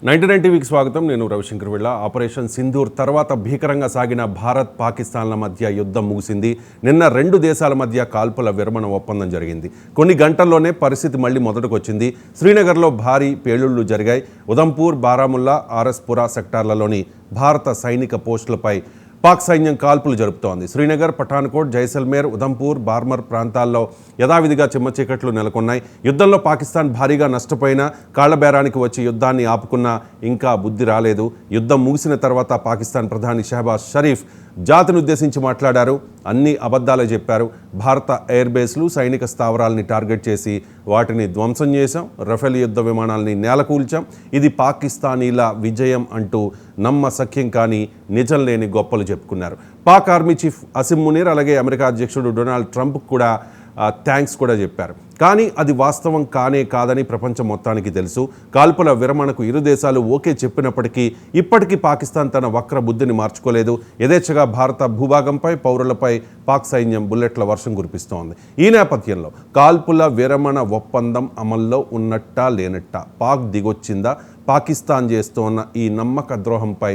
99 టీవీకి స్వాగతం. నేను రవిశంకర్ వెళ్ళ. ఆపరేషన్ సింధూర్ తర్వాత భీకరంగా సాగిన భారత్ పాకిస్తాన్ల మధ్య యుద్ధం ముగిసింది. నిన్న రెండు దేశాల మధ్య కాల్పుల విరమణ ఒప్పందం జరిగింది. కొన్ని గంటల్లోనే పరిస్థితి మళ్ళీ మొదటికొచ్చింది. శ్రీనగర్లో భారీ పేలుళ్లు జరిగాయి. ఉదంపూర్, బారాముల్లా, ఆర్ఎస్పురా సెక్టార్లలోని భారత సైనిక పోస్టులపై పాక్ సైన్యం కాల్పులు జరుపుతోంది. శ్రీనగర్, పఠాన్కోట్, జైసల్మేర్, ఉదంపూర్, బార్మర్ ప్రాంతాల్లో యథావిధిగా చిమ్మచీకట్లు నెలకొన్నాయి. యుద్ధంలో పాకిస్తాన్ భారీగా నష్టపోయినా కాళ్లబేరానికి వచ్చి యుద్ధాన్ని ఆపుకున్నా ఇంకా బుద్ధి రాలేదు. యుద్ధం ముగిసిన తర్వాత పాకిస్తాన్ ప్రధాని షహబాజ్ షరీఫ్ జాతిని ఉద్దేశించి మాట్లాడారు. అన్ని అబద్ధాలే చెప్పారు. భారత ఎయిర్ బేస్లు, సైనిక స్థావరాలని టార్గెట్ చేసి వాటిని ధ్వంసం చేశాం. రఫేల్ యుద్ధ విమానాలని నేలకూల్చాం. ఇది పాకిస్తానీల విజయం అంటూ నమ్మశక్యం కానీ నిజం లేని గొప్పలు చెప్పుకున్నారు. పాక్ ఆర్మీ చీఫ్ అసిమ్ మునీర్, అలాగే అమెరికా అధ్యక్షుడు డొనాల్డ్ ట్రంప్ కూడా థ్యాంక్స్ కూడా చెప్పారు. కానీ అది వాస్తవం కానే కాదని ప్రపంచం మొత్తానికి తెలుసు. కాల్పుల విరమణకు ఇరు దేశాలు ఓకే చెప్పినప్పటికీ ఇప్పటికీ పాకిస్తాన్ తన వక్ర బుద్ధిని మార్చుకోలేదు. యథేచ్ఛగా భారత భూభాగంపై, పౌరులపై పాక్ సైన్యం బుల్లెట్ల వర్షం కురిపిస్తోంది. ఈ నేపథ్యంలో కాల్పుల విరమణ ఒప్పందం అమల్లో ఉన్నట్టా లేనట్టా, పాక్ దిగొచ్చిందా, పాకిస్తాన్ చేస్తోన్న ఈ నమ్మక ద్రోహంపై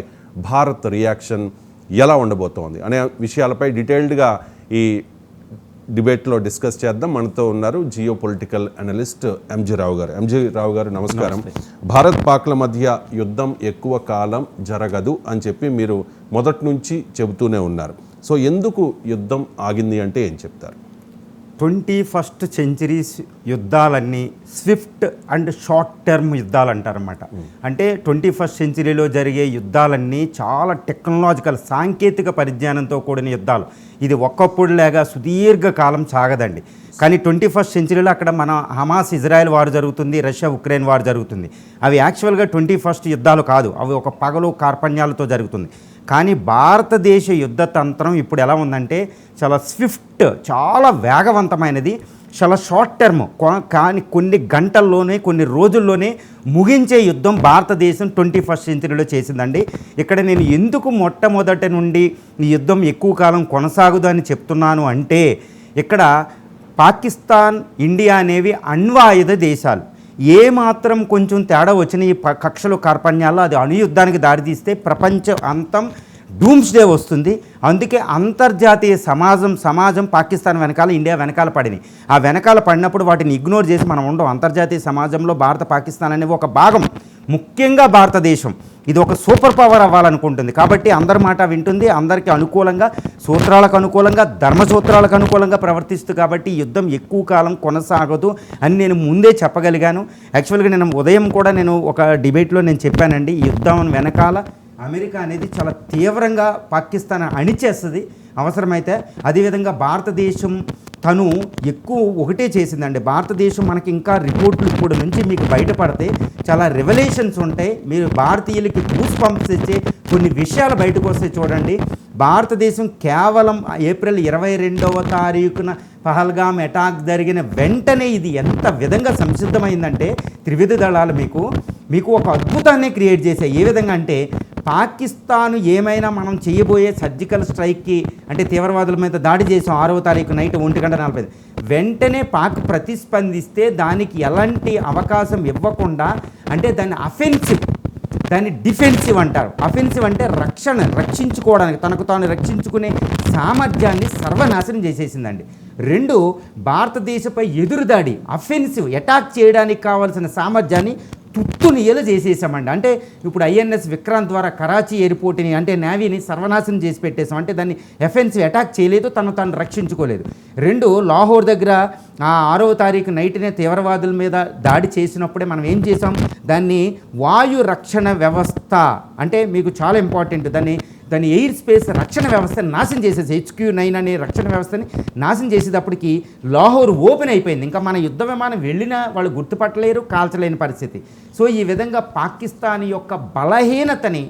భారత్ రియాక్షన్ ఎలా ఉండబోతోంది అనే విషయాలపై డీటెయిల్డ్గా ఈ డిబేట్లో డిస్కస్ చేద్దాం. మనతో ఉన్నారు జియో పొలిటికల్ అనలిస్ట్ ఎంజీ రావు గారు. ఎంజీ రావు గారు నమస్కారం. భారత్ పాక్ల మధ్య యుద్ధం ఎక్కువ కాలం జరగదు అని చెప్పి మీరు మొదటి నుంచి చెబుతూనే ఉన్నారు. సో ఎందుకు యుద్ధం ఆగింది అంటే ఏం చెప్తారు? 21st సెంచరీస్ యుద్ధాలన్నీ స్విఫ్ట్ అండ్ షార్ట్ టర్మ్ యుద్ధాలు అంటారన్నమాట. అంటే 21st సెంచరీలో జరిగే యుద్ధాలన్నీ చాలా టెక్నాలజికల్, సాంకేతిక పరిజ్ఞానంతో కూడిన యుద్ధాలు. ఇది ఒక్కప్పుడులాగా సుదీర్ఘ కాలం సాగదండి. కానీ 21st సెంచరీలో అక్కడ మన హమాస్ ఇజ్రాయెల్ వారు జరుగుతుంది, రష్యా ఉక్రెయిన్ వారు జరుగుతుంది. అవి యాక్చువల్గా 21st యుద్ధాలు కాదు, అవి ఒక పగలు కార్పణ్యాలతో జరుగుతుంది. కానీ భారతదేశ యుద్ధ తంత్రం ఇప్పుడు ఎలా ఉందంటే చాలా స్విఫ్ట్, చాలా వేగవంతమైనది, చాలా షార్ట్ టర్మ్. కానీ కొన్ని గంటల్లోనే, కొన్ని రోజుల్లోనే ముగించే యుద్ధం భారతదేశం 21st సెంచరీలో చేసిందండి. ఇక్కడ నేను ఎందుకు మొట్టమొదటి నుండి ఈ యుద్ధం ఎక్కువ కాలం కొనసాగుదు అని చెప్తున్నాను అంటే, ఇక్కడ పాకిస్తాన్, ఇండియా అనేవి అణ్వాయుధ దేశాలు. ఏమాత్రం కొంచెం తేడా వచ్చిన ఈ కక్షలు కార్పణ్యాల్లో అది అణుయుద్ధానికి దారితీస్తే ప్రపంచం అంతం డూమ్స్డే వస్తుంది. అందుకే అంతర్జాతీయ సమాజం పాకిస్తాన్ వెనకాల, ఇండియా వెనకాల పడినాయి. ఆ వెనకాల పడినప్పుడు వాటిని ఇగ్నోర్ చేసి మనం ఉండం. అంతర్జాతీయ సమాజంలో భారత, పాకిస్తాన్ అనేవి ఒక భాగం. ముఖ్యంగా భారతదేశం ఇది ఒక సూపర్ పవర్ అవ్వాలనుకుంటుంది. కాబట్టి అందరి మాట వింటుంది, అందరికీ అనుకూలంగా, సూత్రాలకు అనుకూలంగా, ధర్మసూత్రాలకు అనుకూలంగా ప్రవర్తిస్తుంది. కాబట్టి యుద్ధం ఎక్కువ కాలం కొనసాగదు అని నేను ముందే చెప్పగలిగాను. యాక్చువల్గా నేను ఉదయం కూడా నేను ఒక డిబేట్లో నేను చెప్పానండి, ఈ యుద్ధం వెనకాల అమెరికా అనేది చాలా తీవ్రంగా పాకిస్తాన్ అణిచేస్తుంది అవసరమైతే. అదేవిధంగా భారతదేశం తను ఎక్కువ ఒకటే చేసిందండి. భారతదేశం మనకి ఇంకా రిపోర్ట్లు ఇప్పుడు నుంచి మీకు బయటపడితే చాలా రెవల్యూషన్స్ ఉంటాయి. మీరు భారతీయులకి గూస్ బంప్స్ ఇచ్చే కొన్ని విషయాలు బయటకు వస్తే చూడండి. భారతదేశం కేవలం ఏప్రిల్ 22వ తారీఖున పహల్గామ్ అటాక్ జరిగిన వెంటనే ఇది ఎంత విధంగా సంసిద్ధమైందంటే త్రివిధ దళాలు మీకు ఒక అద్భుతాన్ని క్రియేట్ చేశాయి. ఏ విధంగా అంటే పాకిస్తాన్ ఏమైనా మనం చేయబోయే సర్జికల్ స్ట్రైక్కి అంటే తీవ్రవాదుల మీద దాడి చేసాం 6వ తారీఖు నైట్ 1:45 వెంటనే పాక్ ప్రతిస్పందిస్తే దానికి ఎలాంటి అవకాశం ఇవ్వకుండా, అంటే దాన్ని అఫెన్సివ్, దాన్ని డిఫెన్సివ్ అంటారు. అఫెన్సివ్ అంటే రక్షించుకోవడానికి, తనకు తాను రక్షించుకునే సామర్థ్యాన్ని సర్వనాశనం చేసేసిందండి. 2, భారతదేశపై ఎదురుదాడి, అఫెన్సివ్ అటాక్ చేయడానికి కావాల్సిన సామర్థ్యాన్ని తుత్తునియలు చేసేసామండి. అంటే ఇప్పుడు INS విక్రాంత్ ద్వారా కరాచీ ఎయిర్పోర్ట్ని, అంటే నేవీని సర్వనాశనం చేసి పెట్టేసాం. అంటే దాన్ని ఎఫెన్సివ్ అటాక్ చేయలేదు, తను రక్షించుకోలేదు. 2, లాహోర్ దగ్గర 6వ తారీఖు నైట్నే తీవ్రవాదుల మీద దాడి చేసినప్పుడే మనం ఏం చేసాం, దాన్ని వాయు రక్షణ వ్యవస్థ, అంటే మీకు చాలా ఇంపార్టెంట్, దాన్ని ఎయిర్ స్పేస్ రక్షణ వ్యవస్థని నాశనం చేసేసి, HQ-9 అనే రక్షణ వ్యవస్థని నాశనం చేసేటప్పటికి లాహోర్ ఓపెన్ అయిపోయింది. ఇంకా మన యుద్ధ విమానం వెళ్ళినా వాళ్ళు గుర్తుపట్టలేరు, కాల్చలేని పరిస్థితి. సో ఈ విధంగా పాకిస్తాన్ యొక్క బలహీనతని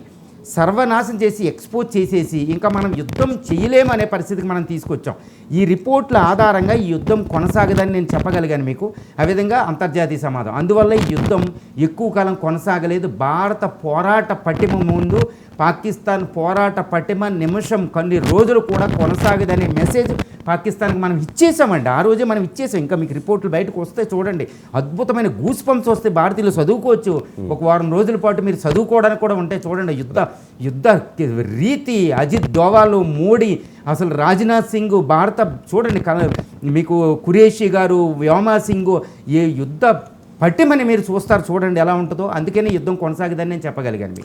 సర్వనాశనం చేసి, ఎక్స్పోజ్ చేసేసి ఇంకా మనం యుద్ధం చేయలేమనే పరిస్థితికి మనం తీసుకొచ్చాం. ఈ రిపోర్ట్ల ఆధారంగా ఈ యుద్ధం కొనసాగదని నేను చెప్పగలిగాను మీకు. ఆ విధంగా అంతర్జాతీయ సమాజం, అందువల్ల ఈ యుద్ధం ఎక్కువ కాలం కొనసాగలేదు. భారత పోరాట పటిమ ముందు పాకిస్తాన్ పోరాట పటిమ నిమిషం, కొన్ని రోజులు కూడా కొనసాగదనే మెసేజ్ పాకిస్తాన్కి మనం ఇచ్చేసామండి. ఆ రోజే మనం ఇచ్చేసాం. ఇంకా మీకు రిపోర్ట్లు బయటకు వస్తే చూడండి, అద్భుతమైన గూస్ పంప్స్ వస్తే భారతీయులు చదువుకోవచ్చు. ఒక వారం రోజుల పాటు మీరు చదువుకోవడానికి కూడా ఉంటాయి. చూడండి యుద్ధ రీతి, అజిత్ దోవాలు, మోడీ, అసలు రాజ్నాథ్ సింగ్, భారత చూడండి మీకు ఖురేషి గారు, వ్యోమా సింగ్, ఏ యుద్ధ పట్టిమని మీరు చూస్తారు చూడండి ఎలా ఉంటుందో. అందుకని యుద్ధం కొనసాగదని నేను చెప్పగలిగాను మీకు.